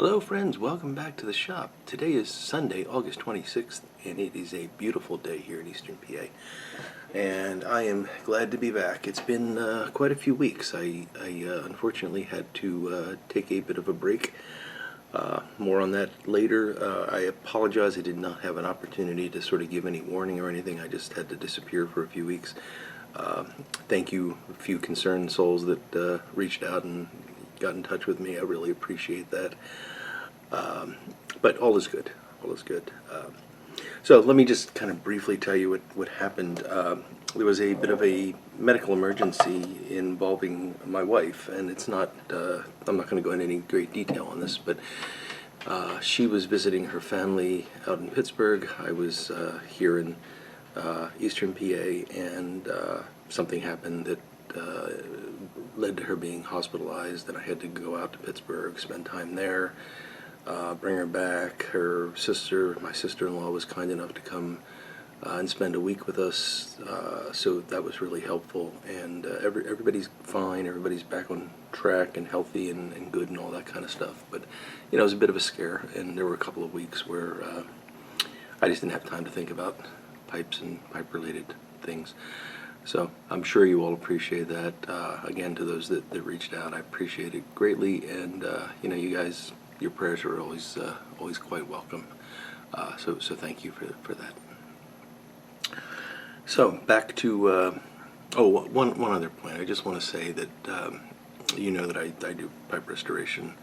Hello friends, welcome back to the shop. Today is Sunday, August 26th, and it is a beautiful day here in Eastern PA. And I am glad to be back. It's been quite a few weeks. I unfortunately had to take a bit of a break. More on that later. I apologize, I did not have an opportunity to sort of give any warning or anything. I just had to disappear for a few weeks. Thank you, a few concerned souls that reached out and got in touch with me. I really appreciate that. But all is good. All is good. So let me just kind of briefly tell you what happened. There was a bit of a medical emergency involving my wife, and it's not, I'm not going to go into any great detail on this, but she was visiting her family out in Pittsburgh. I was here in Eastern PA, and something happened that led to her being hospitalized, and I had to go out to Pittsburgh, spend time there, bring her back. Her sister, my sister-in-law, was kind enough to come and spend a week with us, so that was really helpful. And everybody's fine, everybody's back on track and healthy and good and all that kind of stuff. But you know, it was a bit of a scare, and there were a couple of weeks where I just didn't have time to think about pipes and pipe-related things. So I'm sure you all appreciate that. Again, to those that reached out, I appreciate it greatly, and you know, you guys, your prayers are always quite welcome. So thank you for that. So back to one other point. I just want to say that you know that I do pipe restoration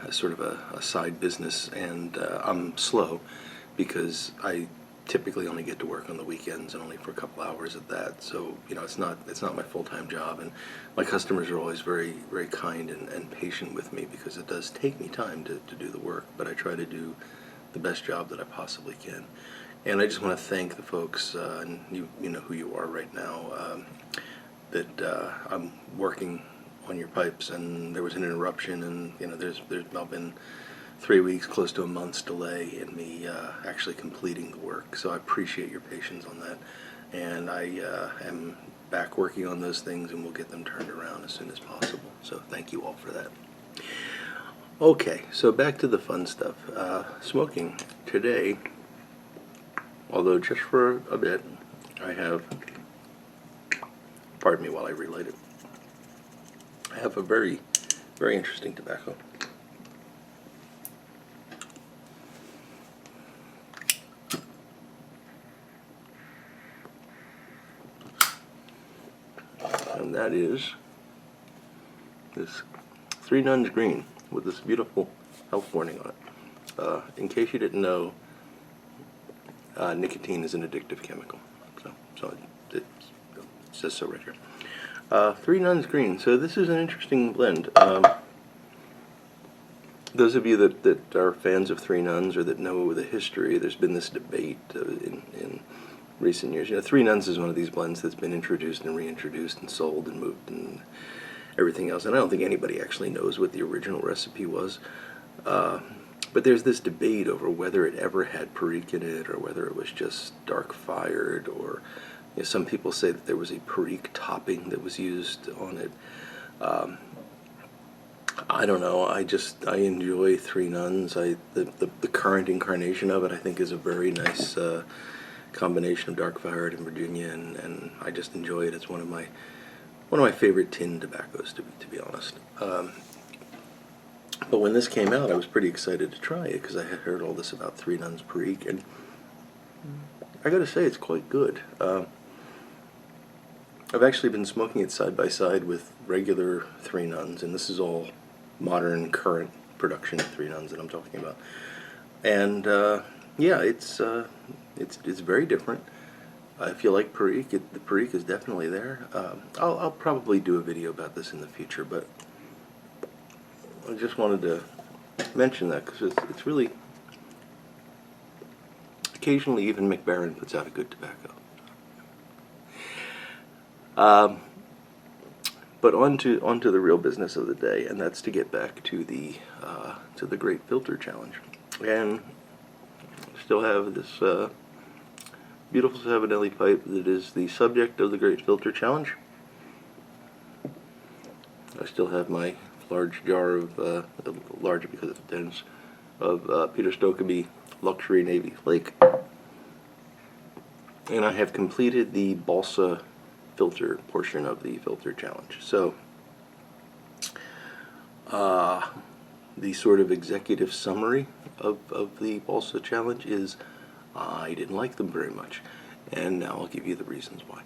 as sort of a side business, and I'm slow because I typically only get to work on the weekends and only for a couple hours at that. So you know, it's not my full-time job, and my customers are always very kind and patient with me because it does take me time to do the work, but I try to do the best job that I possibly can. And I just want to thank the folks, and you know who you are right now, that I'm working on your pipes, and there was an interruption, and you know, there's now been 3 weeks, close to a month's delay in me actually completing the work. So I appreciate your patience on that, and I am back working on those things, and we'll get them turned around as soon as possible. So thank you all for that. Okay, so back to the fun stuff. Smoking today, although just for a bit, I have, pardon me while I relight it, I have a very interesting tobacco. And that is this Three Nuns Green with this beautiful health warning on it. In case you didn't know, nicotine is an addictive chemical. So it says so right here. Three Nuns Green. So this is an interesting blend. Those of you that are fans of Three Nuns or that know the history, there's been this debate in recent years. You know, Three Nuns is one of these blends that's been introduced and reintroduced and sold and moved and everything else, and I don't think anybody actually knows what the original recipe was. But there's this debate over whether it ever had perique in it or whether it was just dark fired, or you know, some people say that there was a perique topping that was used on it. I don't know. I enjoy Three Nuns. The current incarnation of it, I think, is a very nice combination of dark fired and Virginia, and I just enjoy it. It's one of my favorite tin tobaccos, to be honest. But when this came out, I was pretty excited to try it because I had heard all this about Three Nuns Perique, and I got to say it's quite good. I've actually been smoking it side by side with regular Three Nuns, and this is all modern, current production of Three Nuns that I'm talking about. And yeah, it's very different. I feel like perique, the perique is definitely there. I'll probably do a video about this in the future, but I just wanted to mention that because it's really, occasionally even McBaron puts out a good tobacco. But on to the real business of the day, and that's to get back to the Great Filter Challenge. And still have this beautiful Savinelli pipe that is the subject of the Great Filter Challenge. I still have my large jar of, larger because it's dense, of Peterson Luxury Navy Flake. And I have completed the Balsa filter portion of the filter challenge. So, the sort of executive summary of the Balsa challenge is I didn't like them very much. And now I'll give you the reasons why.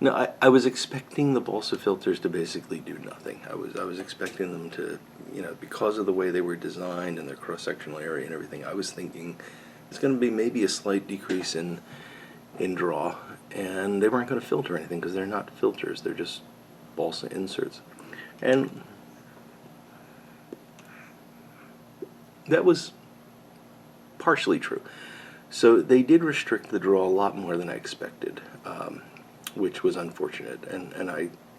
No, I was expecting the Balsa filters to basically do nothing. I was expecting them to, because of the way they were designed and their cross-sectional area and everything, I was thinking it's going to be maybe a slight decrease in draw, and they weren't going to filter anything because they're not filters, they're just Balsa inserts. And that was partially true. So they did restrict the draw a lot more than I expected, which was unfortunate, and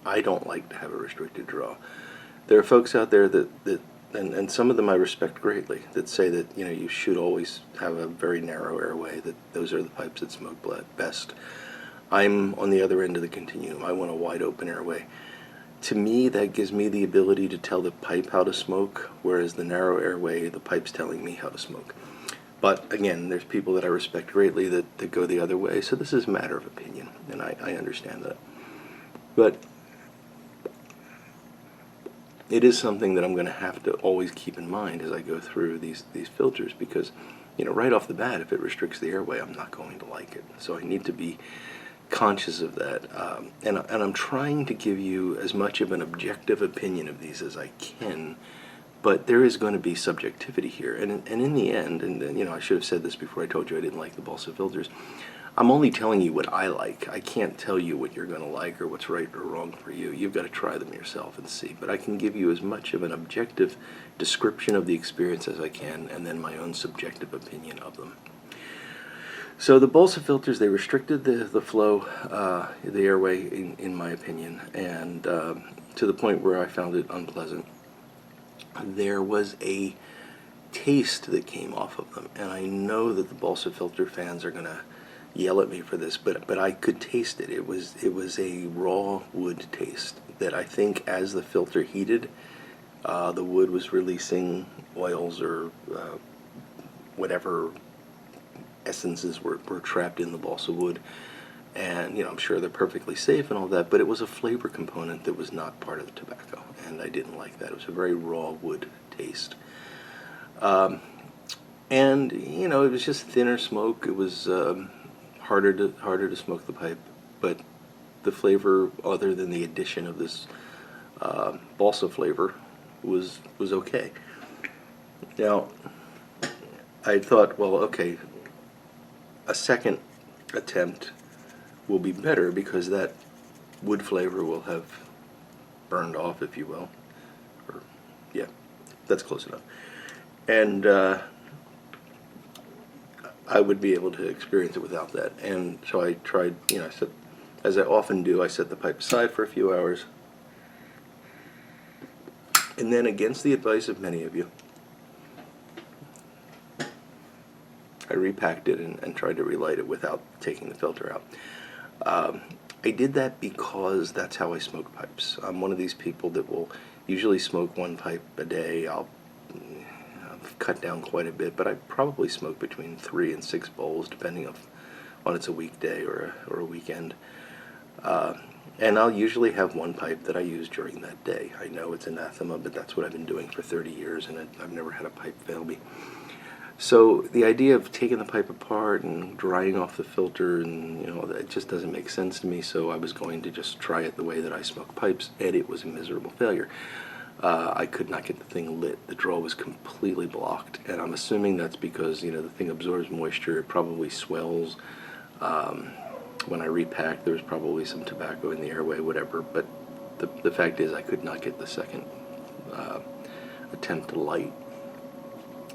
I don't like to have a restricted draw. There are folks out there that and some of them I respect greatly, that say that you should always have a very narrow airway, that those are the pipes that smoke best. I'm on the other end of the continuum. I want a wide open airway. To me, that gives me the ability to tell the pipe how to smoke, whereas the narrow airway, the pipe's telling me how to smoke. But again, there's people that I respect greatly that go the other way, so this is a matter of opinion, and I understand that. But it is something that I'm going to have to always keep in mind as I go through these filters, because right off the bat, if it restricts the airway, I'm not going to like it. So I need to be conscious of that, and I'm trying to give you as much of an objective opinion of these as I can. But there is going to be subjectivity here, and in the end, and I should have said this before I told you I didn't like the Balsa filters. I'm only telling you what I like. I can't tell you what you're going to like or what's right or wrong for you. You've got to try them yourself and see. But I can give you as much of an objective description of the experience as I can, and then my own subjective opinion of them. So the Balsa filters, they restricted the flow, the airway, in my opinion, and to the point where I found it unpleasant. There was a taste that came off of them, and I know that the Balsa filter fans are going to yell at me for this, but I could taste it. It was a raw wood taste that I think as the filter heated, the wood was releasing oils or whatever essences were trapped in the balsa wood. And I'm sure they're perfectly safe and all that, but it was a flavor component that was not part of the tobacco, and I didn't like that. It was a very raw wood taste. And it was just thinner smoke. It was harder to smoke the pipe, but the flavor, other than the addition of this balsa flavor, was okay. Now, I thought, well, okay, a second attempt will be better because that wood flavor will have burned off, if you will. Or, yeah, that's close enough. And I would be able to experience it without that. And so I tried, I set, as I often do, I set the pipe aside for a few hours. And then, against the advice of many of you, I repacked it and tried to relight it without taking the filter out. I did that because that's how I smoke pipes. I'm one of these people that will usually smoke one pipe a day. I've cut down quite a bit, but I probably smoke between 3 and 6 bowls, depending on it's a weekday or a weekend. And I'll usually have one pipe that I use during that day. I know it's anathema, but that's what I've been doing for 30 years, and I've never had a pipe fail me. So the idea of taking the pipe apart and drying off the filter, and it just doesn't make sense to me. So I was going to just try it the way that I smoke pipes, and it was a miserable failure. I could not get the thing lit. The draw was completely blocked, and I'm assuming that's because the thing absorbs moisture. It probably swells. When I repacked, there was probably some tobacco in the airway, whatever. But the fact is, I could not get the second attempt to light.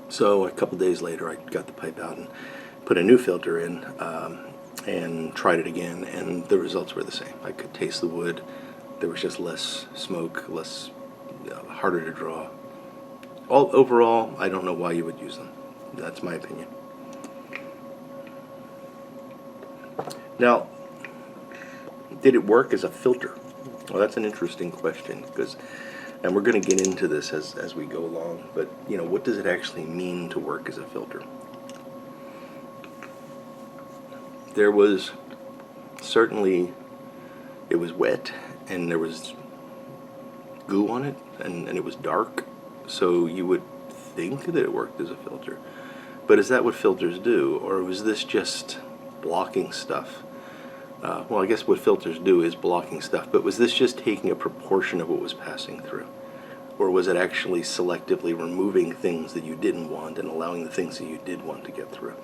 So a couple days later, I got the pipe out and put a new filter in and tried it again, and the results were the same. I could taste the wood. There was just less smoke, less harder to draw. Overall, I don't know why you would use them. That's my opinion. Now, did it work as a filter? Well, that's an interesting question, because, and we're going to get into this as we go along, but, you know, what does it actually mean to work as a filter? There was certainly, it was wet, and there was goo on it, and it was dark, so you would think that it worked as a filter. But is that what filters do, or was this just blocking stuff? Well, I guess what filters do is blocking stuff, but was this just taking a proportion of what was passing through? Or was it actually selectively removing things that you didn't want and allowing the things that you did want to get through?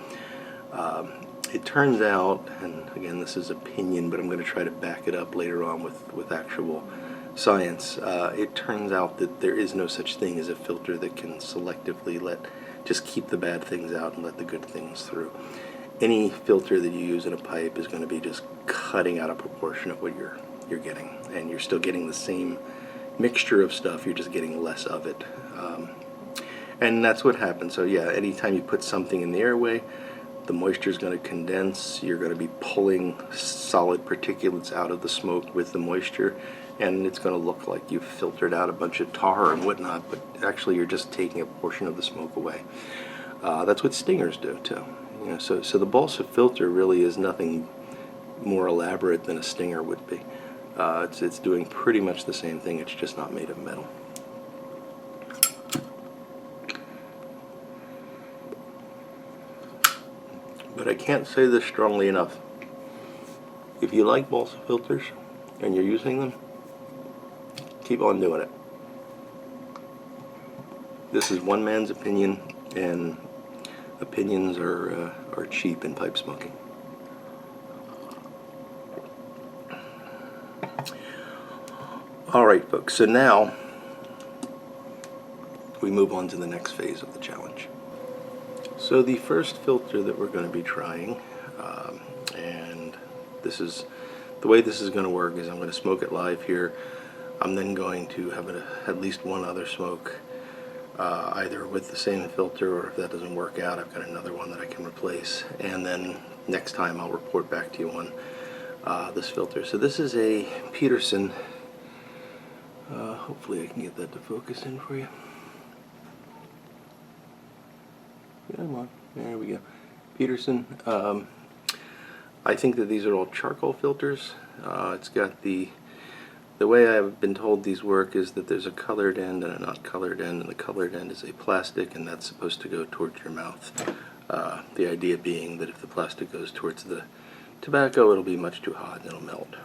It turns out, and again, this is opinion, but I'm going to try to back it up later on with actual science. It turns out that there is no such thing as a filter that can selectively just keep the bad things out and let the good things through. Any filter that you use in a pipe is going to be just cutting out a proportion of what you're getting, and you're still getting the same mixture of stuff, you're just getting less of it. And that's what happens. So yeah, anytime you put something in the airway, the moisture is going to condense, you're going to be pulling solid particulates out of the smoke with the moisture, and it's going to look like you've filtered out a bunch of tar and whatnot, but actually you're just taking a portion of the smoke away. That's what stingers do too. You know, so the Balsa filter really is nothing more elaborate than a stinger would be. It's doing pretty much the same thing, it's just not made of metal. But I can't say this strongly enough. If you like Balsa filters and you're using them, keep on doing it. This is one man's opinion, and opinions are cheap in pipe smoking. Alright folks, so now we move on to the next phase of the challenge. So the first filter that we're going to be trying, and this is the way this is going to work, is I'm going to smoke it live here. I'm then going to have at least one other smoke, either with the same filter, or if that doesn't work out, I've got another one that I can replace, and then next time I'll report back to you on this filter. So this is a Peterson. Hopefully I can get that to focus in for you. Come on, there we go. Peterson. I think that these are all charcoal filters. It's got the way I've been told these work is that there's a colored end and a not colored end, and the colored end is a plastic, and that's supposed to go towards your mouth. The idea being that if the plastic goes towards the tobacco, it'll be much too hot and it'll melt.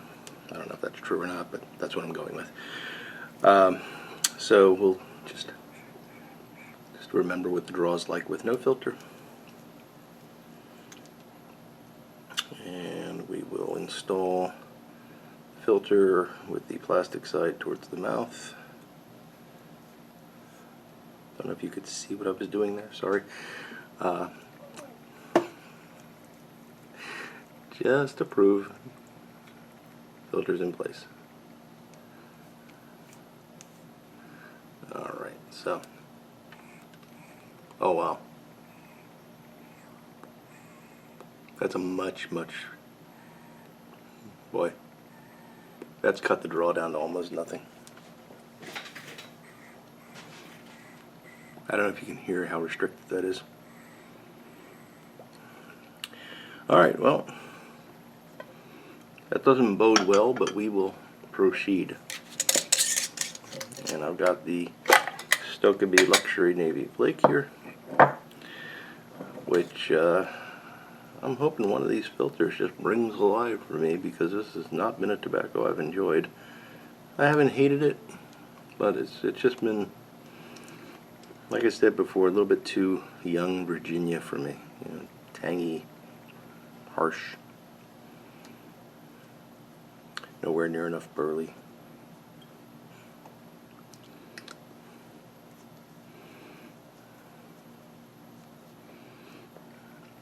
I don't know if that's true or not, but that's what I'm going with. So we'll just remember what the draw is like with no filter. And we will install the filter with the plastic side towards the mouth. Don't know if you could see what I was doing there, sorry. Just to prove filter's in place. Alright, so, oh wow, that's a much, boy, that's cut the draw down to almost nothing. I don't know if you can hear how restricted that is. Alright, well, that doesn't bode well, but we will proceed. And I've got the Stokeby Luxury Navy Flake here, which I'm hoping one of these filters just brings alive for me, because this has not been a tobacco I've enjoyed. I haven't hated it, but it's just been, like I said before, a little bit too young Virginia for me. You know, tangy, harsh, nowhere near enough burley.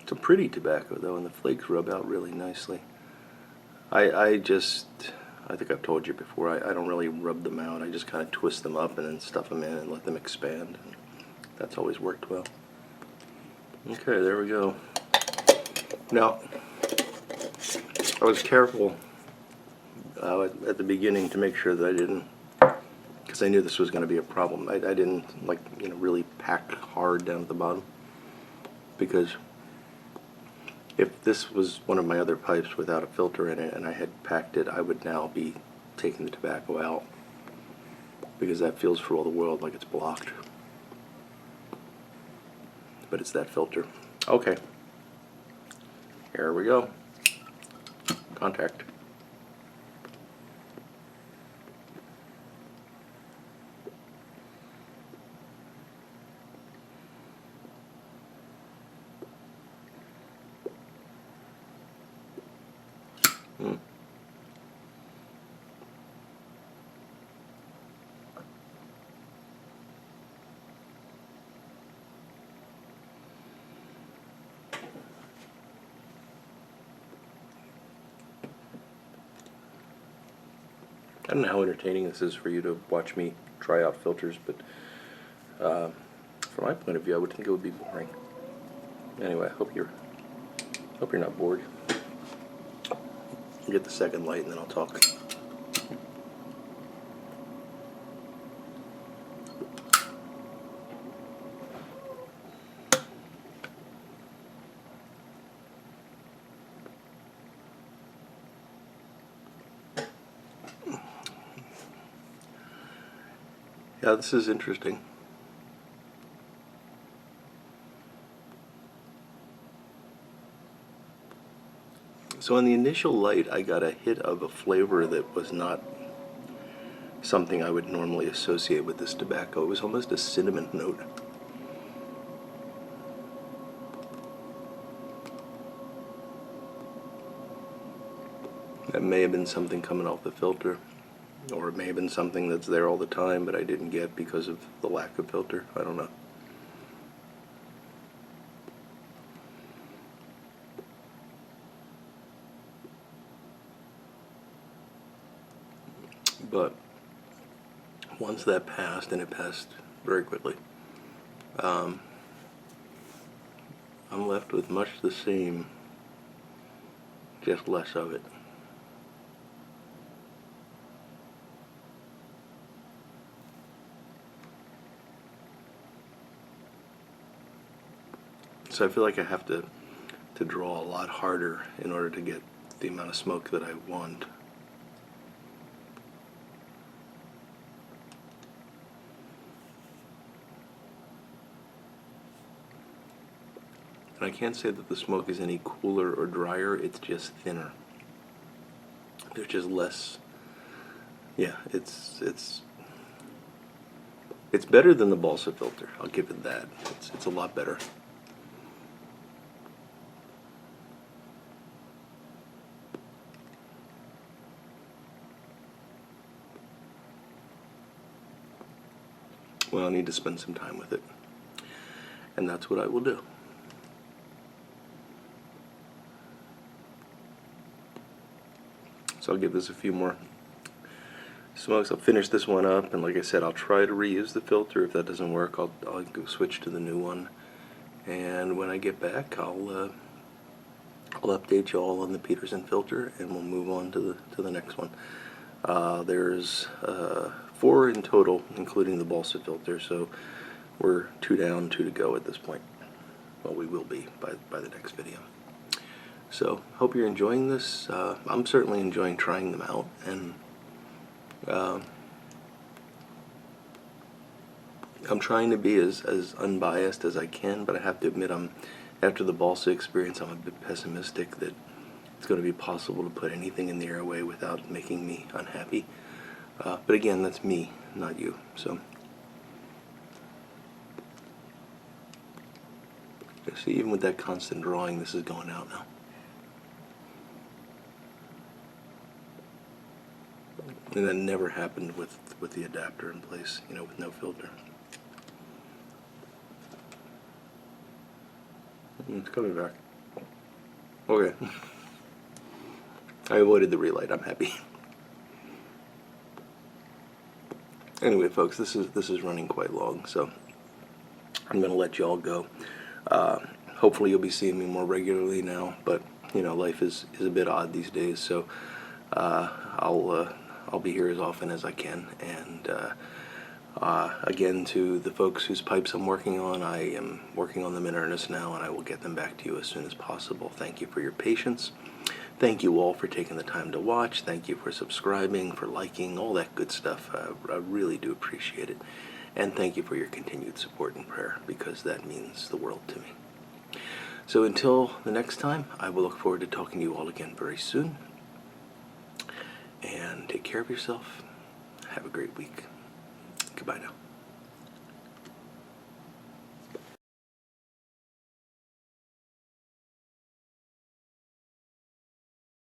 It's a pretty tobacco though, and the flakes rub out really nicely. I think I've told you before, I don't really rub them out. I just kind of twist them up and then stuff them in and let them expand. And that's always worked well. Okay, there we go. Now, I was careful at the beginning to make sure that I didn't, because I knew this was going to be a problem. I didn't really pack hard down at the bottom, because if this was one of my other pipes without a filter in it and I had packed it, I would now be taking the tobacco out, because that feels for all the world like it's blocked. But it's that filter. Okay. Here we go. Contact. I don't know how entertaining this is for you to watch me try out filters, but from my point of view, I would think it would be boring. Anyway, I hope you're not bored. I'll get the second light and then I'll talk. Yeah, this is interesting. So on the initial light, I got a hit of a flavor that was not something I would normally associate with this tobacco. It was almost a cinnamon note. That may have been something coming off the filter, or it may have been something that's there all the time but I didn't get because of the lack of filter. I don't know. But once that passed, and it passed very quickly, I'm left with much the same, just less of it. So I feel like I have to draw a lot harder in order to get the amount of smoke that I want. And I can't say that the smoke is any cooler or drier, it's just thinner. There's just less. Yeah, it's better than the Balsa filter. I'll give it that. It's a lot better. Well, I need to spend some time with it, and that's what I will do. So I'll give this a few more smokes. I'll finish this one up, and like I said, I'll try to reuse the filter. If that doesn't work, I'll go switch to the new one. And when I get back, I'll update you all on the Peterson filter, and we'll move on to the next one. There's 4 in total, including the Balsa filter, so we're 2 down, 2 to go at this point. Well, we will be by the next video. So, hope you're enjoying this. I'm certainly enjoying trying them out, and I'm trying to be as unbiased as I can, but I have to admit, after the Balsa experience, I'm a bit pessimistic that it's going to be possible to put anything in the airway without making me unhappy. But again, that's me, not you. So, see, even with that constant drawing, this is going out now. And that never happened with the adapter in place, with no filter. It's coming back. Okay. I avoided the relight. I'm happy. Anyway, folks, this is running quite long, so I'm going to let you all go. Hopefully you'll be seeing me more regularly now, but life is a bit odd these days, so I'll be here as often as I can. And again, to the folks whose pipes I'm working on, I am working on them in earnest now, and I will get them back to you as soon as possible. Thank you for your patience. Thank you all for taking the time to watch. Thank you for subscribing, for liking, all that good stuff. I really do appreciate it. And thank you for your continued support and prayer, because that means the world to me. So until the next time, I will look forward to talking to you all again very soon. And take care of yourself. Have a great week. Goodbye now.